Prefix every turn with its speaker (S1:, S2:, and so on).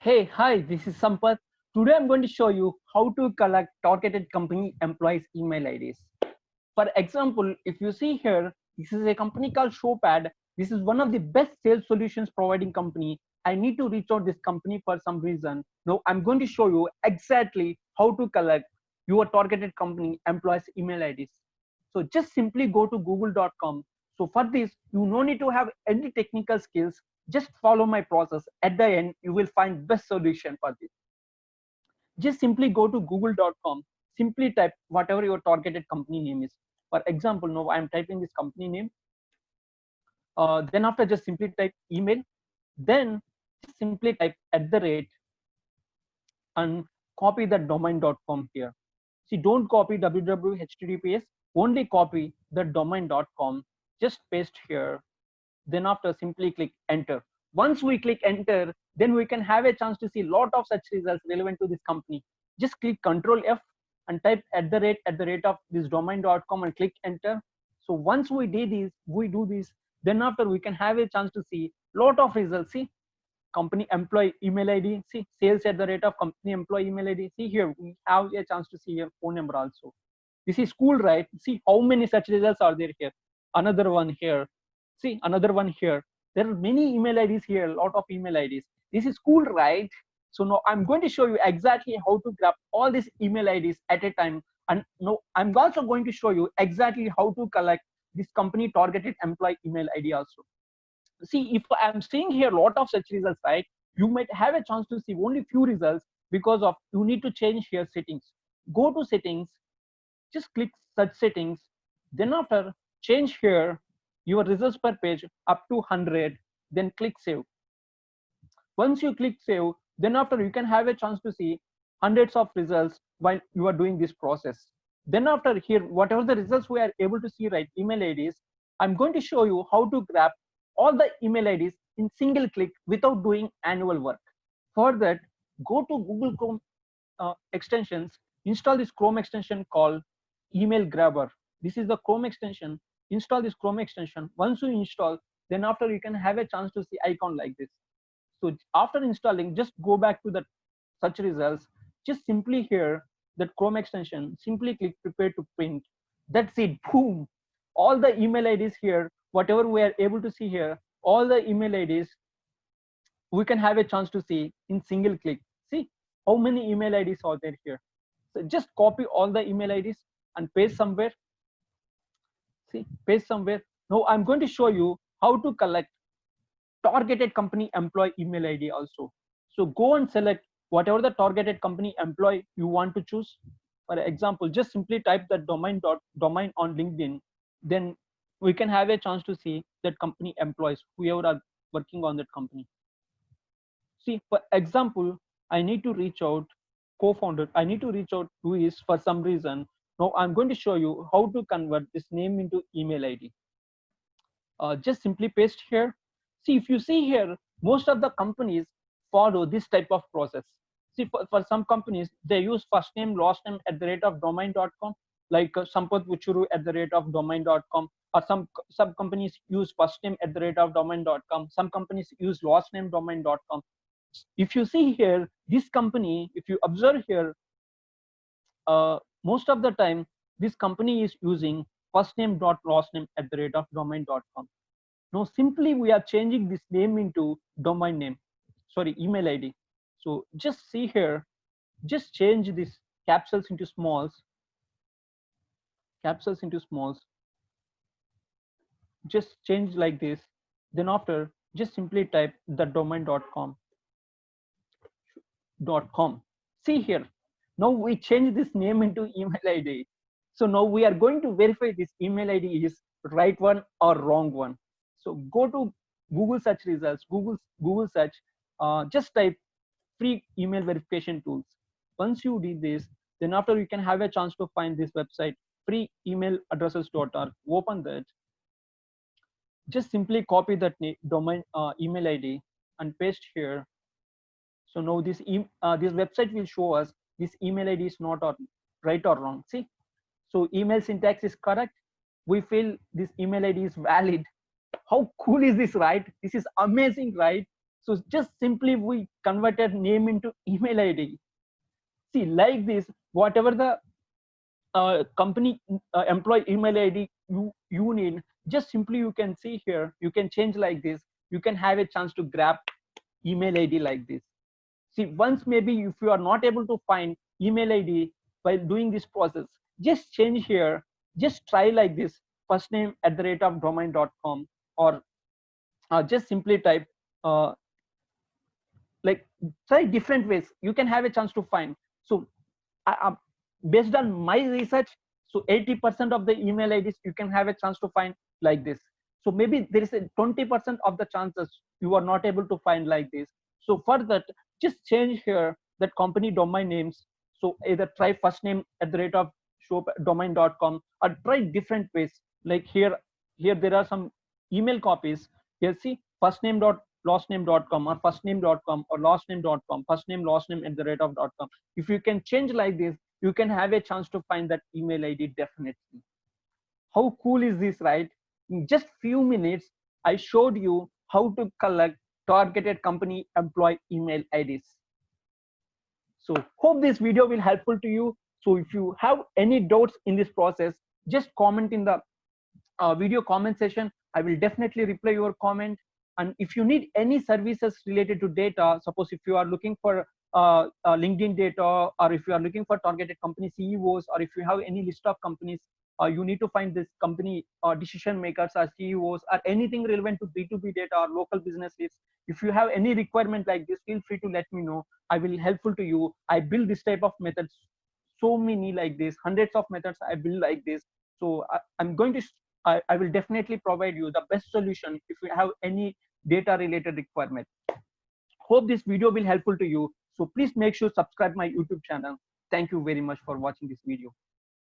S1: Hey, hi, this is Sampath. Today I'm going to show you how to collect targeted company employees' email IDs. For example, if you see here, this is a company called Showpad. This is one of the best sales solutions providing company. I need to reach out this company for some reason. Now I'm going to show you exactly how to collect your targeted company employees' email IDs. So just simply go to google.com. So for this, you no need to have any technical skills. Just follow my process. At the end, you will find best solution for this. Just simply go to google.com. Simply type whatever your targeted company name is. For example, now I'm typing this company name. Then after, just simply type email. Then just simply type at the rate and copy the domain.com here. See, don't copy www.https, only copy the domain.com. Just paste here. Then after, simply click enter. Once we click enter, then we can have a chance to see lot of such results relevant to this company. Just click Control F and type at the rate of this domain.com and click enter. So once we do this, then after we can have a chance to see lot of results. See, company employee email ID, see sales at the rate of company employee email ID. See here, we have a chance to see your phone number also. This is cool, right? See how many such results are there here. Another one here. See, another one here. There are many email IDs here, a lot of email IDs. This is cool, right? So now I'm going to show you exactly how to grab all these email IDs at a time. And now I'm also going to show you exactly how to collect this company targeted employee email ID also. See, if I'm seeing here a lot of such results, right, you might have a chance to see only few results because of you need to change here settings. Go to settings, just click such settings, then after change here your results per page up to 100, then click save. Once you click save, then after you can have a chance to see hundreds of results while you are doing this process. Then after here, whatever the results we are able to see, right, email IDs, I'm going to show you how to grab all the email IDs in single click without doing annual work. For that, go to Google Chrome extensions, install this Chrome extension called Email Grabber. This is the Chrome extension. Install this Chrome extension. Once you install, then after you can have a chance to see icon like this. So after installing, just go back to the search results. Just simply here that Chrome extension, simply click prepare to print. That's it. Boom. All the email IDs here, whatever we are able to see here, all the email IDs we can have a chance to see in single click. See how many email IDs are there here. So just copy all the email IDs and paste somewhere. See, paste somewhere. Now I'm going to show you how to collect targeted company employee email ID also. So go and select whatever the targeted company employee you want to choose. For example, just simply type the domain on LinkedIn. Then we can have a chance to see that company employees, whoever are working on that company. See, for example, I need to reach out co-founder. I need to reach out who is for some reason. Now I'm going to show you how to convert this name into email ID. Just simply paste here. See, if you see here, most of the companies follow this type of process. See, for some companies, they use first name, last name at the rate of domain.com, like Sampath Vuchuru at the rate of domain.com, or some companies use first name at the rate of domain.com. Some companies use last name domain.com. If you see here, this company, if you observe here, most of the time, this company is using first name dot last name at the rate of domain.com. Now simply we are changing this name into domain name, sorry, email ID. So just see here, just change this capsules into smalls, just change like this. Then after, just simply type the domain.com. See here, now we change this name into email ID. So now we are going to verify this email ID is right one or wrong one. So go to Google search results, Google search, just type free email verification tools. Once you do this, then after you can have a chance to find this website, freeemailaddresses.org. Open that. Just simply copy that domain email ID and paste here. So now this website will show us this email ID is not or right or wrong. See, so email syntax is correct. We feel this email ID is valid. How cool is this, right? This is amazing, right? So just simply we converted name into email ID. See, like this, whatever the company employee email ID you need, just simply you can see here, you can change like this. You can have a chance to grab email ID like this. See, once maybe if you are not able to find email ID while doing this process, just change here, just try like this, first name @ domain.com, or just simply type uh, like, try different ways you can have a chance to find. So based on my research, so 80% of the email IDs you can have a chance to find like this. So maybe there is a 20% of the chances you are not able to find like this. So for that, just change here that company domain names. So either try first name @ domain.com, or try different ways. Like here there are some email copies. Here, see, first name dot last name.com, or first name.com, or last name.com, first name last name @.com. If you can change like this, you can have a chance to find that email ID definitely. How cool is this, right? In just few minutes, I showed you how to collect targeted company employee email IDs. So hope this video will helpful to you. So if you have any doubts in this process, just comment in the video comment section. I will definitely reply your comment. And if you need any services related to data, suppose if you are looking for LinkedIn data, or if you are looking for targeted company CEOs, or if you have any list of companies, you need to find this company decision makers or CEOs, or anything relevant to B2B data or local business lists. If you have any requirement like this, feel free to let me know. I will helpful to you. I build this type of methods, so many like this, hundreds of methods I build like this. So I'm going to I will definitely provide you the best solution if you have any data related requirement. Hope this video will helpful to you. So please make sure subscribe my YouTube channel. Thank you very much for watching this video.